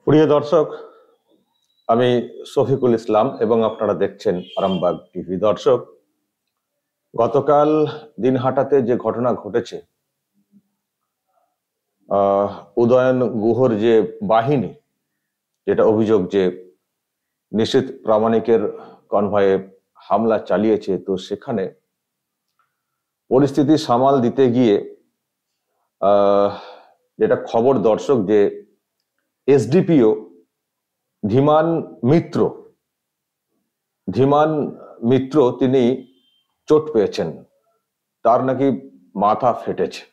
প্রিয় দর্শক, আমি শফিকুল ইসলাম এবং আপনারা দেখছেন আরামবাগ টিভি। দর্শক, গতকাল দিনহাটাতে যে ঘটনা ঘটেছে, উদয়ন গুহর যে বাহিনী, যেটা অভিযোগ যে নিশীথ প্রামাণিকের কনভয়ে হামলা চালিয়েছে, তো সেখানে পরিস্থিতি সামাল দিতে গিয়ে যেটা খবর দর্শক, যে এসডিপিও ধীমান মিত্র তিনি চোট পেয়েছেন, তার নাকি মাথা ফেটেছে।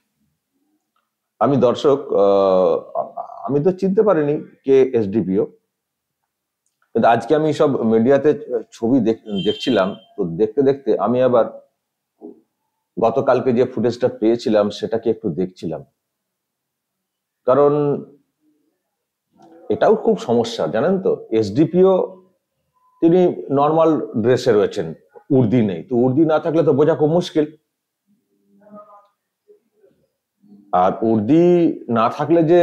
আমি দর্শক, আমি তো চিনতে পারিনি কে এসডিপিও, কিন্তু আজকে আমি সব মিডিয়াতে ছবি দেখছিলাম, তো দেখতে দেখতে আমি আবার গতকালকে যে ফুটেজটা পেয়েছিলাম সেটাকে একটু দেখছিলাম, কারণ এটাও খুব সমস্যা, জানেন তো। এসডিপিও তিনি নর্মাল ড্রেসে রয়েছেন, উর্দি নেই, তো উর্দি না থাকলে তো বোঝা খুব মুশকিল। আর উর্দি না থাকলে যে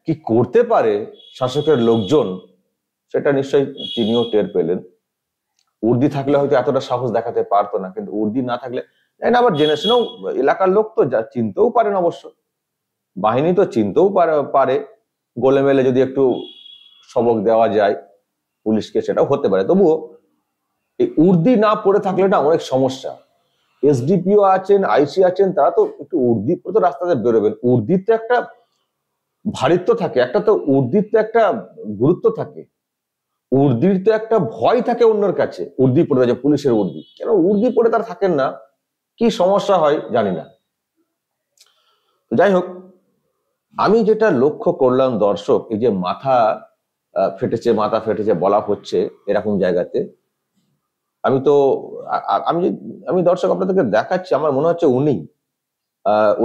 কি করতে পারে শাসকের লোকজন, সেটা নিশ্চয়ই তিনিও টের পেলেন। উর্দি থাকলে হয়তো এতটা সাহস দেখাতে পারতো না, কিন্তু উর্দি না থাকলে, আবার জেনে শুনেও এলাকার লোক তো চিনতেও পারেন, অবশ্য বাহিনী তো চিনতেও পারে, গোলেমেলে যদি একটু সবক দেওয়া যায় পুলিশকে, সেটাও হতে পারে। তবুও এই উর্দি না পরে থাকলে না অনেক সমস্যা। এসডিপিও আছেন, আইসি আছেন, তারা তো একটু উর্দি পরে তো রাস্তাতে বেরোবেন। উর্দির তো একটা ভারিত্ব থাকে, একটা তো উর্দির তো একটা গুরুত্ব থাকে, উর্দির তো একটা ভয় থাকে অন্যের কাছে। উর্দি পরে যে পুলিশের উর্দি, কেন উর্দি পরে তারা থাকেন না, কি সমস্যা হয় জানি না। যাই হোক, আমি যেটা লক্ষ্য করলাম দর্শক, এই যে মাথা ফেটেছে বলা হচ্ছে এরকম জায়গাতে, আমি দর্শক আপনাদেরকে দেখাচ্ছি, আমার মনে হচ্ছে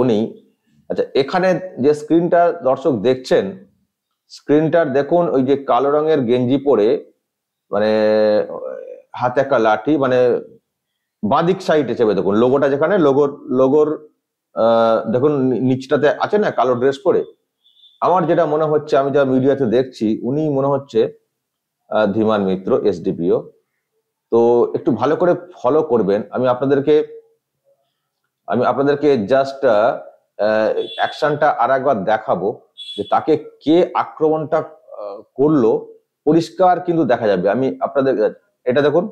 উনি আচ্ছা, এখানে যে স্ক্রিনটা দর্শক দেখছেন, স্ক্রিনটার দেখুন, ওই যে কালো রঙের গেঞ্জি পরে, মানে হাতে একটা লাঠি, মানে বাঁদিক সাইডে চেপে দেখুন লোগোটা, যেখানে লোগোর দেখুন নিচটাতে আছে না কালো ড্রেস পরে। আমার যেটা মনে হচ্ছে, আমি যা মিডিয়াতে দেখছি, উনি মনে হচ্ছে ধীমান মিত্র, এসডিপিও। তো একটু ভালো করে ফলো করবেন। আমি আপনাদেরকে জাস্ট অ্যাকশনটা আর একবার দেখাবো, যে তাকে কে আক্রমণটা করলো, পরিষ্কার কিন্তু দেখা যাবে। আমি আপনাদের এটা দেখুন,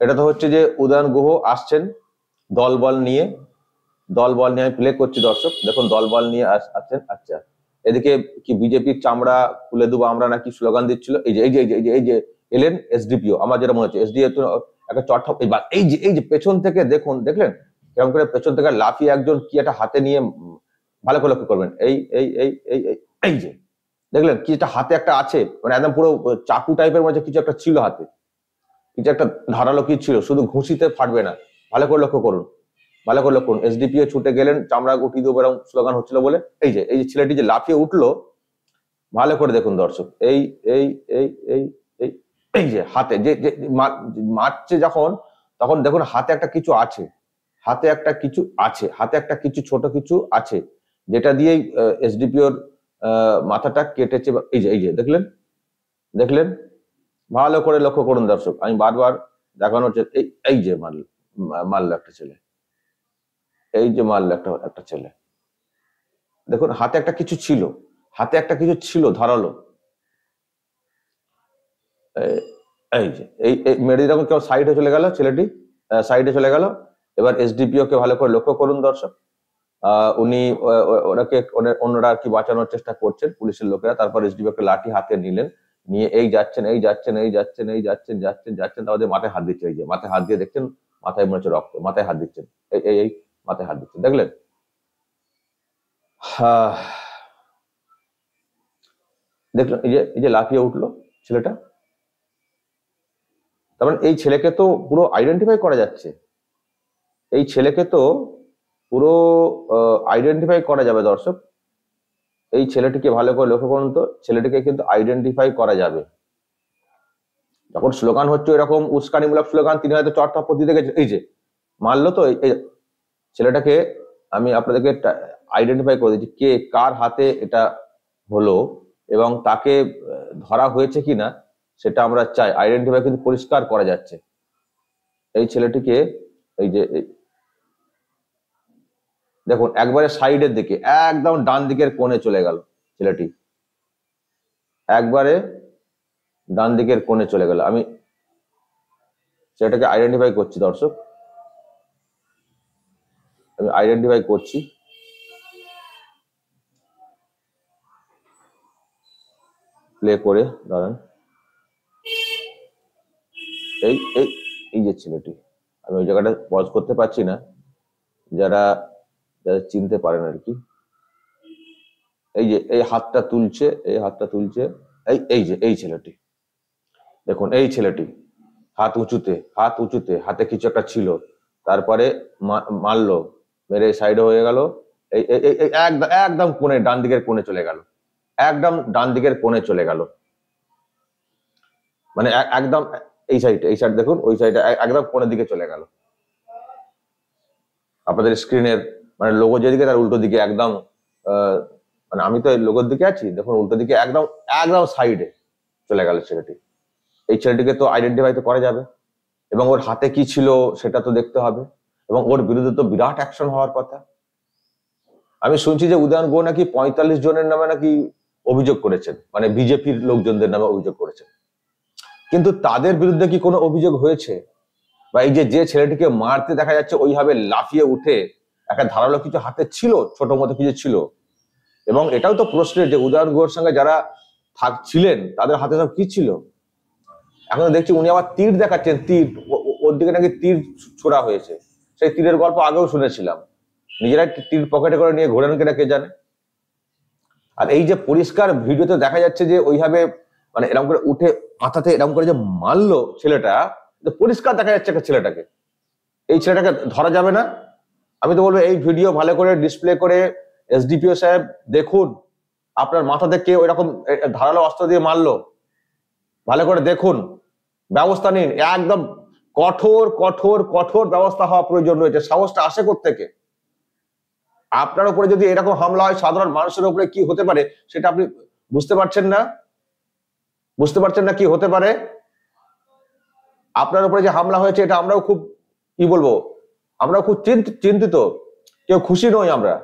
এটা তো হচ্ছে যে উদয়ন গুহ আসছেন দলবল নিয়ে আমি প্লে করছি দর্শক, দেখুন দলবল নিয়ে আসছেন। আচ্ছা, এদিকে কি বিজেপির চামড়া খুলে দেবো আমরা নাকি স্লোগান দিচ্ছিল। এই যে এলেন এসডিপিও, আমার যেটা মনে হচ্ছে এসডিপিও একটা চট্টা, এই যে পেছন থেকে দেখলেন কেমন করে পেছন থেকে লাফিয়ে একজন কি একটা হাতে নিয়ে, ভালো করে লক্ষ্য করবেন, এই যে দেখলেন কি একটা হাতে একটা আছে, মানে একদম পুরো চাকু টাইপের মধ্যে কিছু একটা ছিল হাতে, কিছু একটা ধারালো কি ছিল, শুধু ঘুষিতে ফাটবে না, ভালো করে লক্ষ্য করুন। এসডিপিও ছুটে গেলেন, চামড়া গুটি দেবো এরকম স্লোগান হচ্ছিল বলে। এই যে ছেলেটি যে লাফিয়ে উঠলো, ভালো করে দেখুন দর্শক, এই এই এই এই এই এই যে হাতে যে মারছে যখন, তখন দেখুন হাতে একটা কিছু আছে, হাতে একটা কিছু ছোট কিছু আছে, যেটা দিয়েই এসডিপিওর মাথাটা কেটেছে। এই যে দেখলেন, ভালো করে লক্ষ্য করুন দর্শক, আমি বারবার দেখানো হচ্ছে, এই যে মারল একটা ছেলে, এই যে মারল একটা ছেলে, দেখুন হাতে একটা কিছু ছিল ধারালো। এই যে এই মেরে যখন কেউ সাইডে চলে গেল, ছেলেটি সাইডে চলে গেল। এবার এসডিপিও কে ভালো করে লক্ষ্য করুন দর্শক, উনি ওনাকে অন্যরা আর কি বাঁচানোর চেষ্টা করছেন পুলিশের লোকেরা। তারপর এসডিপিও কে লাঠি হাতে নিলেন নিয়ে এই যাচ্ছেন তারপরে মাথায় হাত দিচ্ছে, এই যে মাথায় হাত দিয়ে দেখছেন, মাথায় মনে হচ্ছে রক্ত, মাথায় হাত দিচ্ছেন, এই এই এই মাথায় হাত দিচ্ছেন, দেখলেন? দেখলেন এই যে লাফিয়ে উঠলো ছেলেটা। তার মানে এই ছেলেকে তো পুরো আইডেন্টিফাই করা যাচ্ছে, এই ছেলেকে তো পুরো আইডেন্টিফাই করা যাবে দর্শক। এই ছেলেটিকে ভালো করে লক্ষ্য করুন তো, ছেলেটিকে কিন্তু আইডেন্টিফাই করা যাবে। যখন স্লোগান হচ্ছে এরকম উস্কানিমূলক স্লোগান, তিনি হয়তো চটথাপ্পড় দিতে গেছে, এই যে মারলো তো, এই ছেলেটাকে আমি আপনাদেরকে আইডেন্টিফাই করে দিচ্ছি কে কার হাতে এটা হলো, এবং তাকে ধরা হয়েছে কিনা সেটা আমরা চাই। আইডেন্টিফাই কিন্তু পরিষ্কার করা যাচ্ছে। এই ছেলেটিকে এই যে দেখুন একবারে সাইডের দিকে, একদম ডান দিকের কোণে চলে গেল ছেলেটি, একবারে ডান দিকের কোণে চলে গেল। আমি সেটাকে আইডেন্টিফাই করছি দর্শক, আমি আইডেন্টিফাই করছি। প্লে করে দাঁড়ান। এই এই এই যে ছেলেটি, আমি ওই জায়গাটা পজ করতে পারছি না, যারা যারা চিনতে পারেন আর কি। এই যে এই হাতটা তুলছে, এই হাতটা তুলছে, এই যে এই ছেলেটি, দেখুন এই ছেলেটি হাত উঁচুতে, হাত উঁচুতে, হাতে কিছু একটা ছিল, তারপরে মারলো, মেরে সাইডে হয়ে গেল, এই একদম কোণে, ডান দিকের কোণে চলে গেল, একদম ডান দিকের কোণে চলে গেল, মানে একদম এই সাইড দেখুন, ওই সাইডে একদম কোণের দিকে চলে গেল। আপনাদের স্ক্রিনের মানে লোগো যেদিকে তার উল্টো দিকে একদম, মানে আমি তো লোগোর দিকে আছি, দেখুন উল্টো দিকে একদম একদম সাইডে চলে গেল ছেলেটি। এই ছেলেটিকে তো আইডেন্টিফাই তো করা যাবে, এবং ওর হাতে কি ছিল সেটা তো দেখতে হবে, এবং ওর বিরুদ্ধে তো বিরাট অ্যাকশন হওয়ার কথা। আমি শুনছি যে উদয়ন গুহ নাকি 45 জনের নামে নাকি অভিযোগ করেছেন, মানে বিজেপির লোকজনদের নামে অভিযোগ করেছেন, কিন্তু তাদের বিরুদ্ধে কি কোনো অভিযোগ হয়েছে? বা এই যে ছেলেটিকে মারতে দেখা যাচ্ছে ওইভাবে লাফিয়ে উঠে, একটা ধারালো কিছু হাতে ছিল, ছোট মতো কিছু ছিল, এবং এটাও তো প্রশ্নের যে উদয়ন গুহর সঙ্গে যারা ছিলেন তাদের হাতে সব কি ছিল। এখন দেখছি উনি আবার তীর দেখাচ্ছেন, তীর, ওর দিকে নাকি তীর ছোড়া হয়েছে। সেই তীরের গল্প আগেও শুনেছিলাম, নিজেরাই তীর পকেটে করে নিয়ে ঘোরেন কিনা কে জানে। আর এই যে পরিষ্কার ভিডিওতে দেখা যাচ্ছে যে ওইভাবে মানে এরকম করে উঠে মাথাতে এরকম করে যে মারলো ছেলেটা, পরিষ্কার দেখা যাচ্ছে একটা ছেলেটাকে। এই ছেলেটাকে ধরা যাবে না? আমি তো বলবো এই ভিডিও ভালো করে ডিসপ্লে করে এসডিপিও সাহেব দেখুন, আপনার মাথাতে কে ওইরকম ধারালো অস্ত্র দিয়ে মারলো, ভালো করে দেখুন, ব্যবস্থা নিন। একদম কঠোর কঠোর কঠোর ব্যবস্থা হওয়া প্রয়োজন রয়েছে। সাহসটা আসে কোত্থেকে? আপনার উপরে যদি এরকম হামলা হয়, সাধারণ মানুষের উপরে কি হতে পারে সেটা আপনি বুঝতে পারছেন না? বুঝতে পারছেন না কি হতে পারে? আপনার উপরে যে হামলা হয়েছে এটা আমরাও খুব কি বলবো, আমরাও খুব চিন্তিত, কেউ খুশি নই আমরা।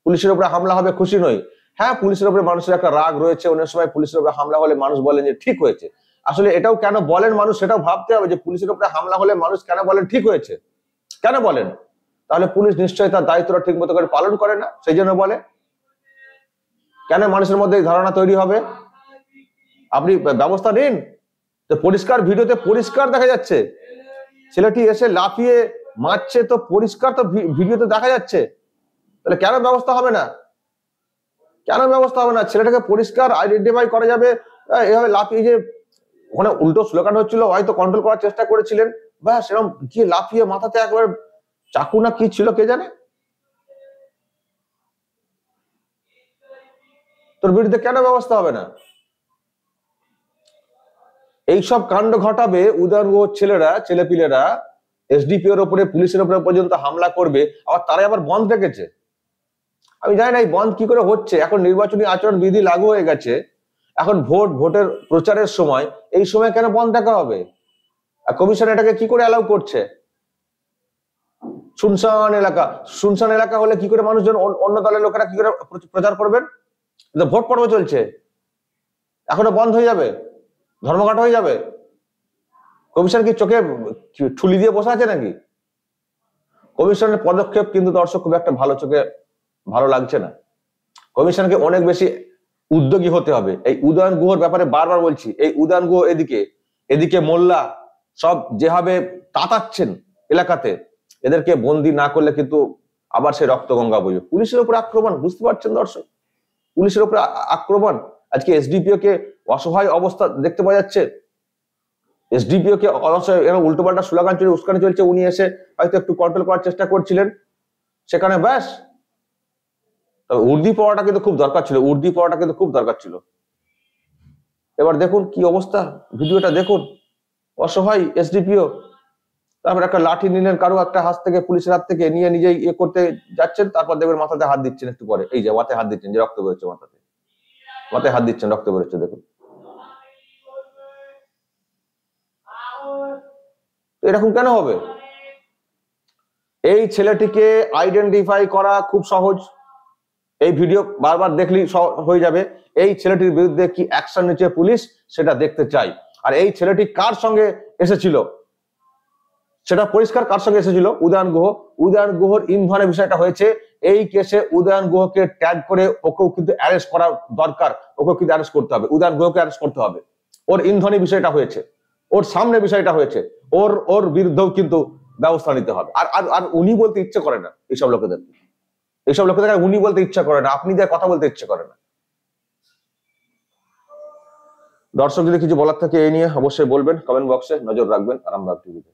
পুলিশের উপরে হামলা হবে খুশি নই। হ্যাঁ, পুলিশের উপরে মানুষের একটা রাগ রয়েছে, অনেক সময় পুলিশের উপরে হামলা হলে মানুষ বলেন যে ঠিক হয়েছে। আসলে এটাও কেন বলেন মানুষ, সেটাও ভাবতে হবে যে পুলিশের উপরে হামলা হলে মানুষ কেন বলেন ঠিক হয়েছে, কেন বলেন? তাহলে পুলিশ নিশ্চয়ই তার দায়িত্বটা ঠিক মতো করে পালন করে না, সেই জন্য বলে। কেন মানুষের মধ্যে এই ধারণা তৈরি হবে? আপনি ব্যবস্থা নিন। তো পরিষ্কার ভিডিওতে পরিষ্কার দেখা যাচ্ছে ছেলেটি এসে লাফিয়ে মারছে, তো পরিষ্কার তো ভিডিওতে দেখা যাচ্ছে, তাহলে কেন ব্যবস্থা হবে না? কেন ব্যবস্থা হবে না? ছেলেটাকে পরিষ্কার আইডেন্টিফাই করা যাবে। এভাবে লাফিয়ে, যে ওখানে উল্টো স্লোগান হচ্ছিল, হয়তো কন্ট্রোল করার চেষ্টা করেছিলেন, ব্যাস এরকম গিয়ে লাফিয়ে মাথাতে একবার চাকু না কি ছিল কে জানে। তোর বিরুদ্ধে কেন ব্যবস্থা হবে না? এইসব কাণ্ড ঘটাবে উদয়ন গুহর ছেলেরা, ছেলেপিলেরা, এসডিপিওর উপরে, পুলিশের উপরে পর্যন্ত হামলা করবে, আবার তারাই আবার বন্ধ রেখেছে। আমি জানি না এই বন্ধ কি করে হচ্ছে। এখন নির্বাচনী আচরণ বিধি লাগু হয়ে গেছে, এখন ভোটের প্রচারের সময়, এই সময় কেন বন্ধ রাখা হবে? আর কমিশন এটাকে কি করে অ্যালাউ করছে? শুনশান এলাকা হলে কি করে মানুষজন, অন্য দলের লোকেরা কি করে প্রচার করবেন? ভোট পর্ব চলছে, এখনো বন্ধ হয়ে যাবে, ধর্মঘট হয়ে যাবে? কমিশন কি চোখে ঠুলি দিয়ে বসে আছে নাকি? কমিশনের পদক্ষেপ কিন্তু দর্শক খুব একটা ভালো চোখে ভালো লাগছে না। কমিশনকে অনেক বেশি উদ্যোগী হতে হবে। এই উদয়ন গুহর ব্যাপারে বারবার বলছি, এই উদয়ন গুহ এদিকে, এদিকে মোল্লা, সব যেভাবে তাতাচ্ছেন এলাকাতে, এদেরকে বন্দি না করলে কিন্তু আবার সেই রক্তগঙ্গা বইবে। পুলিশের উপর আক্রমণ, বুঝতে পারছেন দর্শক, পুলিশের উপর আক্রমণ। আজকে এসডিপিও কে অসহায় অবস্থা দেখতে পাওয়া যাচ্ছে। এসডিপিও কে উল্টো পাল্টা স্লোগান চলে, উস্কানি চলছে, উনি এসে হয়তো একটু কন্ট্রোল করার চেষ্টা করছিলেন, সেখানে ব্যাস। তবে উর্দি পড়াটা কিন্তু খুব দরকার ছিল, উর্দি পড়াটা কিন্তু খুব দরকার ছিল। এবার দেখুন কি অবস্থা, ভিডিওটা দেখুন, অসহায় এসডিপিও। তারপর একটা লাঠি নিলেন কারো একটা হাত থেকে, পুলিশের হাত থেকে নিয়ে নিজেই ইয়ে করতে যাচ্ছেন, তারপর দেখবেন মাথাতে হাত দিচ্ছেন একটু পরে, এই যে মাথায় হাত দিচ্ছেন, যে রক্ত বেরোচ্ছে মাথাতে, মাথায় হাত দিচ্ছেন, রক্ত বেরোচ্ছে দেখুন। এরকম কেন হবে? এই ছেলেটিকে আইডেন্টিফাই করা খুব সহজ, এই ভিডিও বারবার দেখলেই হয়ে যাবে। এই ছেলেটির বিরুদ্ধে কি অ্যাকশন নিচ্ছে পুলিশ সেটা দেখতে চাই। আর এই ছেলেটি কার সঙ্গে এসেছিল সেটা পরিষ্কার, কার সঙ্গে এসেছিল? উদয়ন গুহ। উদয়ন গুহর ইন্ধনের বিষয়টা হয়েছে, এই কেসে উদয়ন গুহকে ট্যাগ করে ওকেও কিন্তু অ্যারেস্ট করা দরকার, ওকেও কিন্তু অ্যারেস্ট করতে হবে, উদয়ন গুহকে অ্যারেস্ট করতে হবে। ওর ইন্ধনী বিষয়টা হয়েছে, ওর সামনে বিষয়টা হয়েছে, ওর বিরুদ্ধেও কিন্তু ব্যবস্থা নিতে হবে। আর আর উনি বলতে ইচ্ছে করে না এইসব লোকেদের, এইসব লোকেদের উনি বলতে ইচ্ছা করে না, আপনি যা কথা বলতে ইচ্ছে করে না। দর্শক যদি কিছু বলার থাকে এই নিয়ে অবশ্যই বলবেন, কমেন্ট বক্সে নজর রাখবেন আরামবাগ টিভিতে।